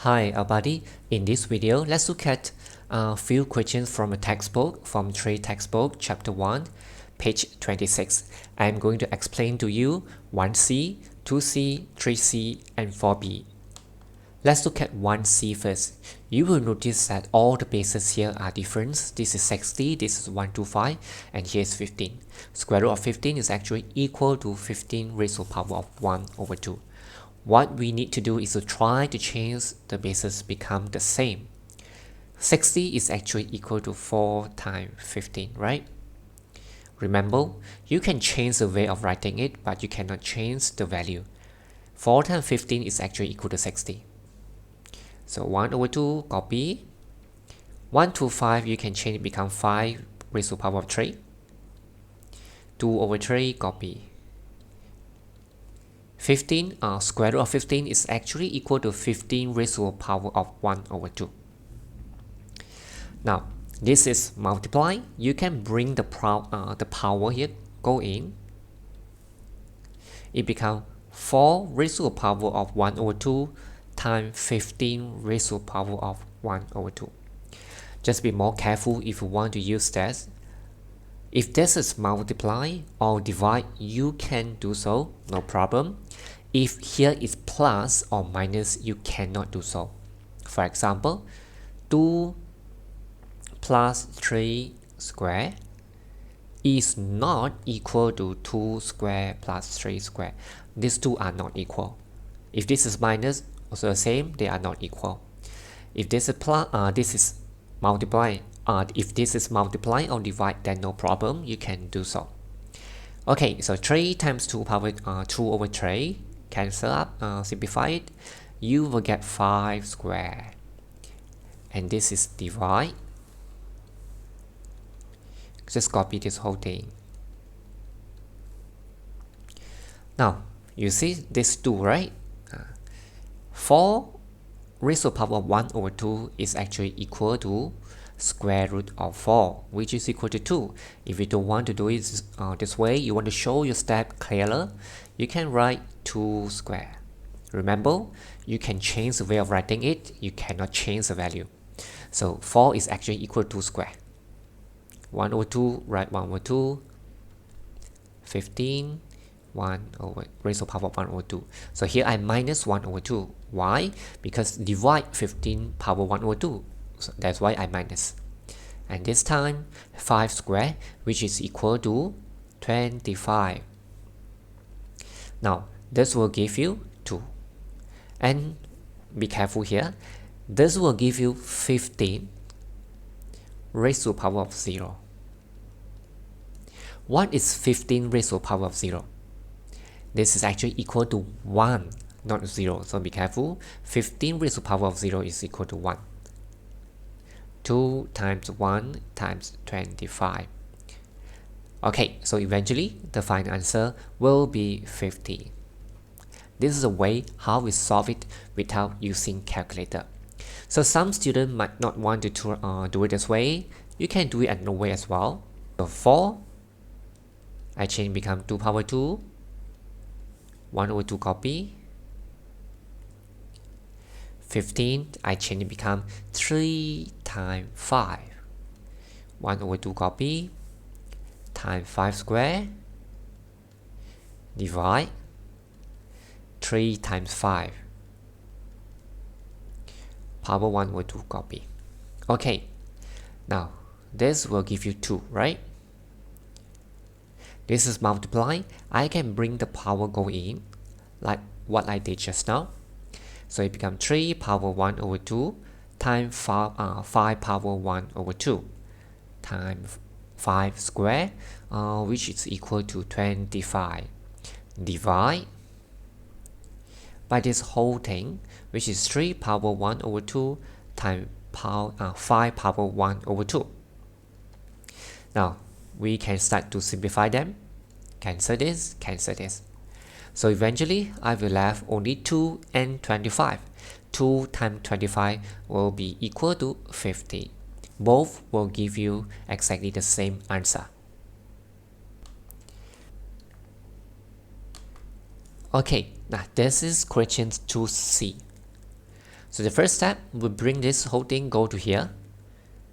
Hi everybody, in this video let's look at a few questions from a textbook, from trade textbook chapter 1 page 26. I'm going to explain to you 1C, 2C, 3C and 4B. Let's look at 1C first. You will notice that all the bases here are different. This is 60, this is 125 and here is 15. Square root of 15 is actually equal to 15 raised to the power of 1 over 2. What we need to do is to try to change the bases become the same. 60 is actually equal to 4 times 15, right? Remember, you can change the way of writing it, but you cannot change the value. 4 times 15 is actually equal to 60. So 1 over 2, copy. 1 to 5, you can change it become 5 raised to the power of 3. 2 over 3, copy. 15, square root of 15 is actually equal to 15 raised to the power of 1 over 2. Now, this is multiply. You can bring the power here, go in. It becomes 4 raised to the power of 1 over 2 times 15 raised to the power of 1 over 2. Just be more careful if you want to use that. If this is multiply or divide, you can do so, no problem. If here is plus or minus, you cannot do so. For example, 2 plus 3 square is not equal to 2 square plus 3 square. These two are not equal. If this is minus, also the same, they are not equal. If this is plus, this is multiply. If this is multiply or divide, then no problem, you can do so. Okay, so 3 times 2 power 2 over 3, cancel up, simplify it, you will get 5 square. And this is divide. Just copy this whole thing. Now, you see this 2, right? 4 raised to the power of 1 over 2 is actually equal to square root of 4, which is equal to 2. If you don't want to do it this way, you want to show your step clearer, you can write 2 square. Remember, you can change the way of writing it, you cannot change the value. So 4 is actually equal to 2 square. 1 over 2, write 1 over 2, 15, 1 over raised to the power of 1 over 2. So here I minus 1 over 2. Why? Because divide 15 power 1 over 2. So that's why I minus. And this time 5 square, which is equal to 25. Now this will give you 2. And be careful here. This will give you 15 raised to the power of 0. What is 15 raised to the power of 0? This is actually equal to 1, not 0. So be careful. 15 raised to the power of 0 is equal to 1. 2 times 1 times 25. Okay, so eventually the final answer will be 50. This is a way how we solve it without using calculator. So some students might not want to do it this way. You can do it another way as well. So 4, I change become 2 power 2, 1 over 2 copy. 15, I change it become 3 times 5. 1 over 2 copy, times 5 square, divide, 3 times 5, power 1 over 2 copy. Okay, now this will give you 2, right? This is multiply. I can bring the power go in, like what I did just now. So it becomes 3 power 1 over 2 times 5 power 1 over 2 times 5 square, which is equal to 25. Divide by this whole thing, which is 3 power 1 over 2 times 5 power 1 over 2. Now, we can start to simplify them. Cancel this, cancel this. So eventually, I will have only 2 and 25. 2 times 25 will be equal to 50. Both will give you exactly the same answer. Okay, now this is question 2C. So the first step, we bring this whole thing go to here.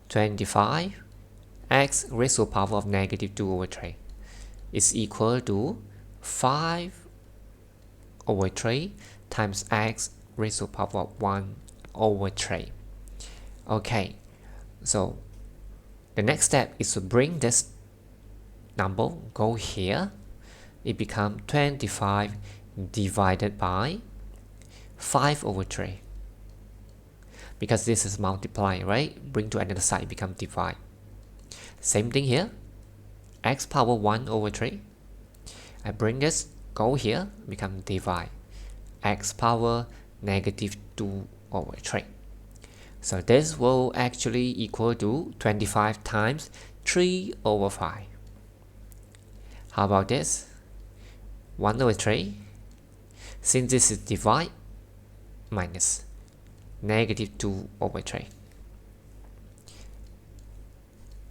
25 x raised to the power of negative 2 over 3 is equal to 5 over 3 times x raised to the power of 1 over 3. Okay, so the next step is to bring this number go here. It becomes 25 divided by 5 over 3. Because this is multiply, right? Bring to another side, become divide. Same thing here. X power 1 over 3. I bring this go here, become divide. X power negative 2 over 3. So this will actually equal to 25 times 3 over 5. How about this? 1 over 3. Since this is divide, minus negative 2 over 3.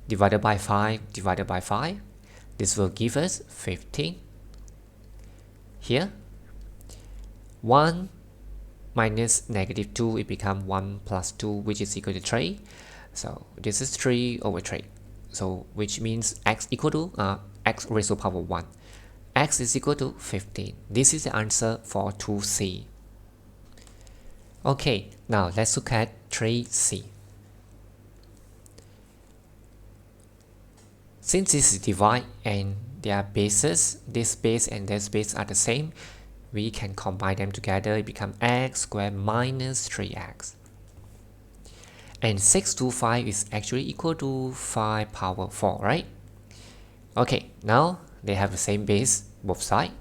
Divided by 5, divided by 5. This will give us 15. Here, 1 minus negative 2, it becomes 1 plus 2, which is equal to 3. So this is 3 over 3. So which means x equal to x raised to the power 1. X is equal to 15. This is the answer for 2C. Okay, now let's look at 3C. Since this is divide and their bases, this base and this base are the same, we can combine them together. It becomes x squared minus 3x. And 6 to 5 is actually equal to 5 power 4, right? Okay, now they have the same base, both sides.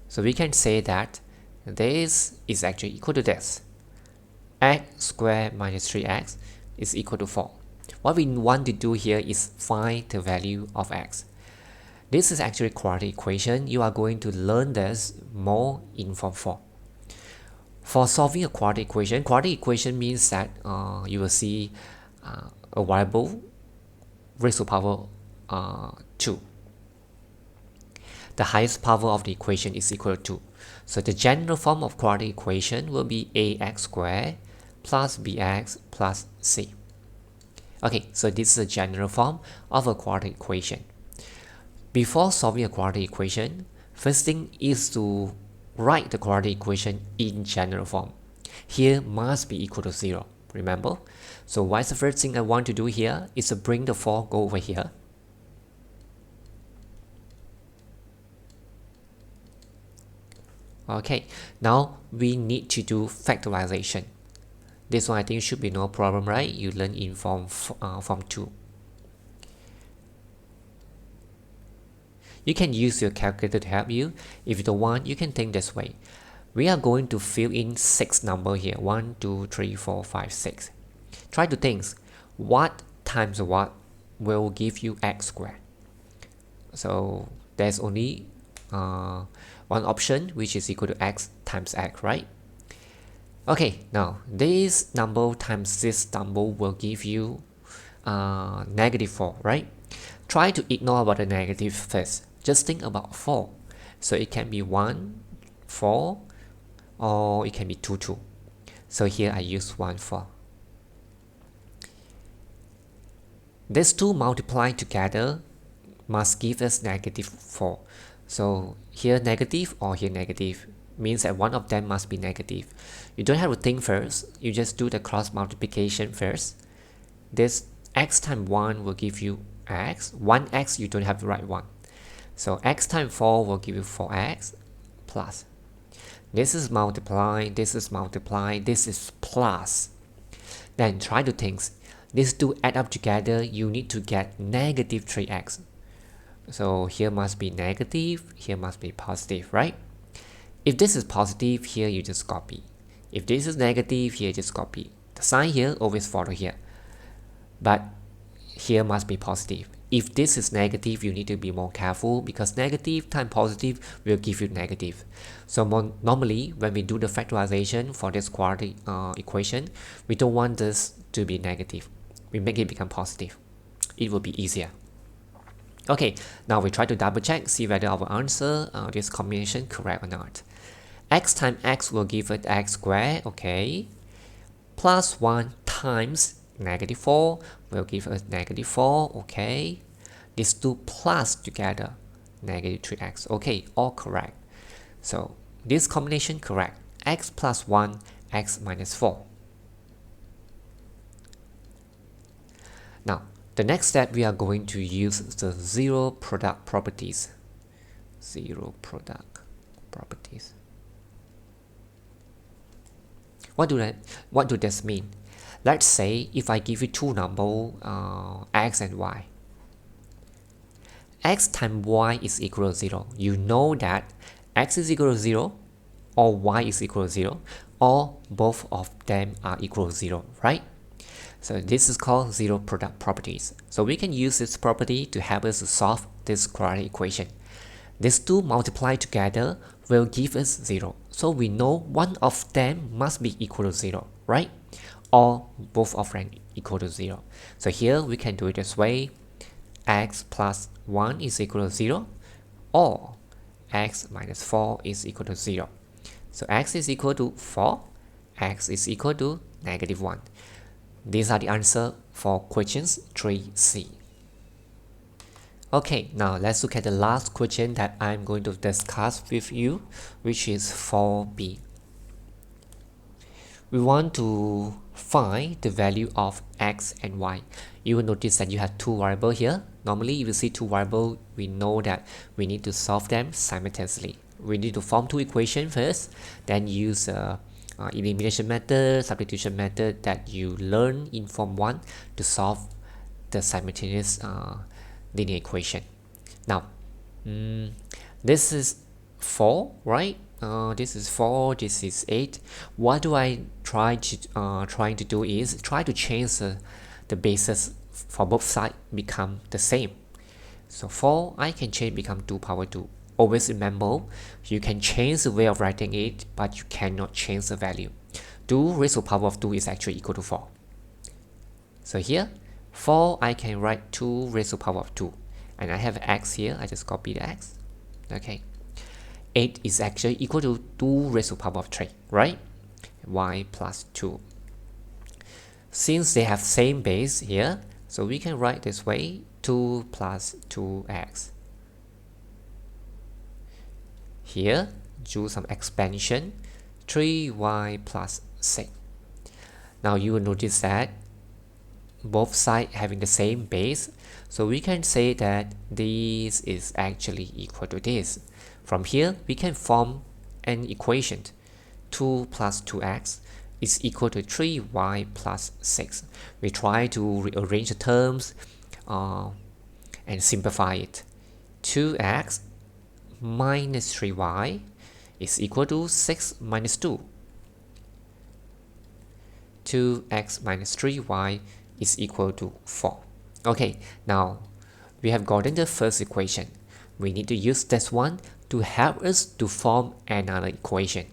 So we can say that this is actually equal to this. X squared minus 3x is equal to 4. What we want to do here is find the value of x. This is actually a quadratic equation. You are going to learn this more in Form 4. For solving a quadratic equation means that you will see a variable raised to the power 2. The highest power of the equation is equal to 2. So the general form of quadratic equation will be ax squared plus bx plus c. Okay, so this is a general form of a quadratic equation. Before solving a quadratic equation, first thing is to write the quadratic equation in general form. Here must be equal to 0, remember? So what's the first thing I want to do here is to bring the 4 go over here. Okay, now we need to do factorization. This one I think should be no problem, right? You learn in Form 2. You can use your calculator to help you. If you don't want, you can think this way. We are going to fill in 6 numbers here. 1, 2, 3, 4, 5, 6. Try to think what times what will give you x squared. So there's only one option, which is equal to x times x, right? Okay, now this number times this number will give you negative 4, right? Try to ignore about the negative first. Just think about 4. So it can be 1, 4, or it can be 2, 2. So here I use 1, 4. These two multiplied together must give us negative 4. So here negative or here negative means that one of them must be negative. You don't have to think first, you just do the cross multiplication first. This x times 1 will give you x. 1x you don't have to write 1. So x times 4 will give you 4x plus. This is multiply, this is multiply, this is plus. Then try to think. These two add up together, you need to get negative 3x. So here must be negative, here must be positive, right? If this is positive, here you just copy. If this is negative, here just copy. The sign here always follow here. But here must be positive. If this is negative, you need to be more careful because negative times positive will give you negative. So normally, when we do the factorization for this quadratic equation, we don't want this to be negative. We make it become positive. It will be easier. Okay, now we try to double check, see whether our answer, this combination correct or not. x times x will give us x squared, okay. Plus 1 times negative 4 will give us negative 4, okay. These two plus together, negative 3x, okay, all correct. So this combination correct, x plus 1, x minus 4. Now, the next step we are going to use the zero product properties. Zero product properties. What do this mean? Let's say if I give you two numbers, x and y. X times y is equal to 0. You know that x is equal to 0 or y is equal to 0 or both of them are equal to 0, right? So this is called zero product properties. So we can use this property to help us to solve this quadratic equation. These two multiplied together will give us 0. So we know one of them must be equal to 0, right? Or both of them equal to 0. So here we can do it this way. X plus 1 is equal to 0 or x minus 4 is equal to 0. So x is equal to 4, x is equal to negative 1. These are the answer for questions 3C. Okay, now let's look at the last question that I'm going to discuss with you, which is 4B. We want to find the value of x and y. You will notice that you have two variables here. Normally, if you see two variables, we know that we need to solve them simultaneously. We need to form two equations first, then use elimination method, substitution method that you learn in Form 1 to solve the simultaneous linear equation. Now, this is 4, right? This is 4, this is 8. What do I trying to do is try to change the basis for both sides become the same. So 4 I can change become 2 power 2. Always remember, you can change the way of writing it, but you cannot change the value. 2 raised to the power of 2 is actually equal to 4. So here, 4 I can write 2 raised to the power of 2. And I have x here, I just copy the x. Okay. 8 is actually equal to 2 raised to the power of 3, right? Y plus 2. Since they have same base here, so we can write this way, 2 plus 2x. Here, do some expansion, 3y plus 6. Now you will notice that both sides having the same base, so we can say that this is actually equal to this. From here, we can form an equation. 2 plus 2x is equal to 3y plus 6. We try to rearrange the terms and simplify it. 2x minus 3y is equal to 6 minus 2. 2x minus 3y is equal to 4. Okay, now we have gotten the first equation. We need to use this one to help us to form another equation.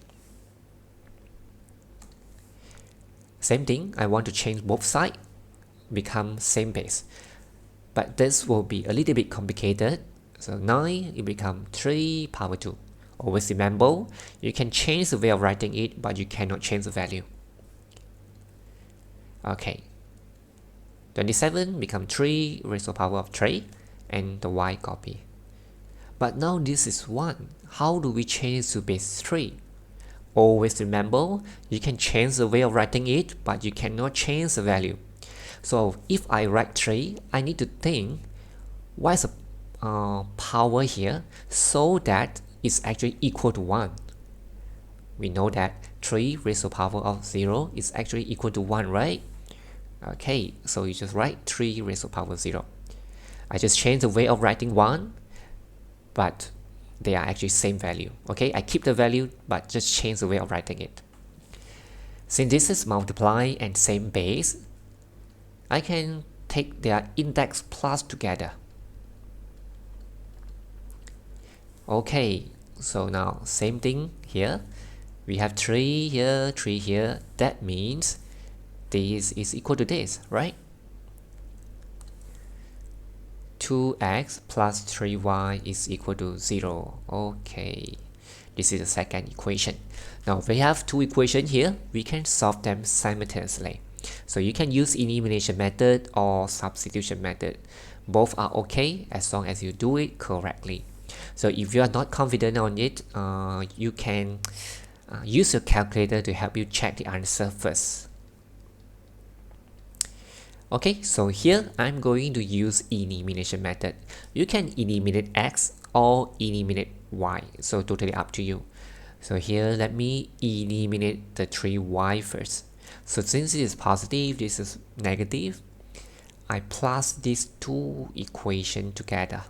Same thing, I want to change both sides, become same base. But this will be a little bit complicated. So 9, it becomes 3 power 2. Always remember, you can change the way of writing it, but you cannot change the value. Okay. 27 become 3 raised to the power of 3, and the y copy. But now this is 1. How do we change to base 3? Always remember, you can change the way of writing it, but you cannot change the value. So if I write 3, I need to think what is the power here so that it's actually equal to 1. We know that 3 raised to the power of 0 is actually equal to 1, right? Okay, so you just write 3 raised to the power of 0. I just change the way of writing 1, but they are actually same value. Okay, I keep the value, but just change the way of writing it. Since this is multiply and same base, I can take their index plus together. Okay, so now same thing here. We have 3 here, 3 here. That means this is equal to this, right? 2x plus 3y is equal to 0. Okay, This is the second equation. Now we have two equations here. We can solve them simultaneously. So you can use elimination method or substitution method. Both are okay as long as you do it correctly. So if you are not confident on it, you can use your calculator to help you check the answer first. Okay, so here I'm going to use elimination method. You can eliminate x or eliminate y, so totally up to you. So here let me eliminate the 3y first. So since it is positive, this is negative, I plus these two equations together.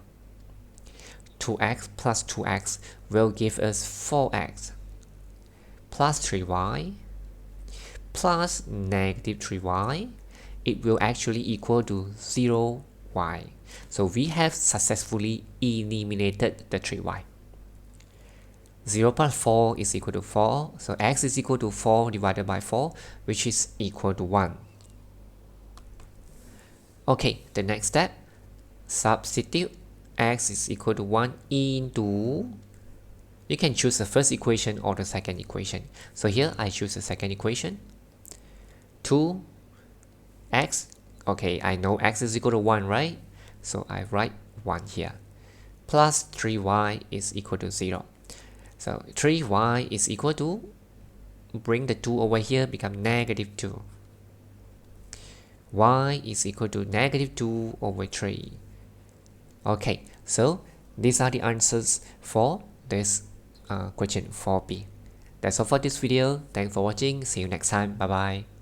2x plus 2x will give us 4x plus 3y plus negative 3y. It will actually equal to 0y. So we have successfully eliminated the 3y. 0 plus 4 is equal to 4. So x is equal to 4 divided by 4, which is equal to 1. Okay, the next step, substitute x is equal to 1 into, you can choose the first equation or the second equation. So here I choose the second equation. 2x, okay, I know x is equal to 1, right? So I write 1 here. Plus 3y is equal to 0. So 3y is equal to, bring the 2 over here, become negative 2. Y is equal to negative 2 over 3. Okay, so these are the answers for this question 4b. That's all for this video. Thanks for watching. See you next time. Bye bye.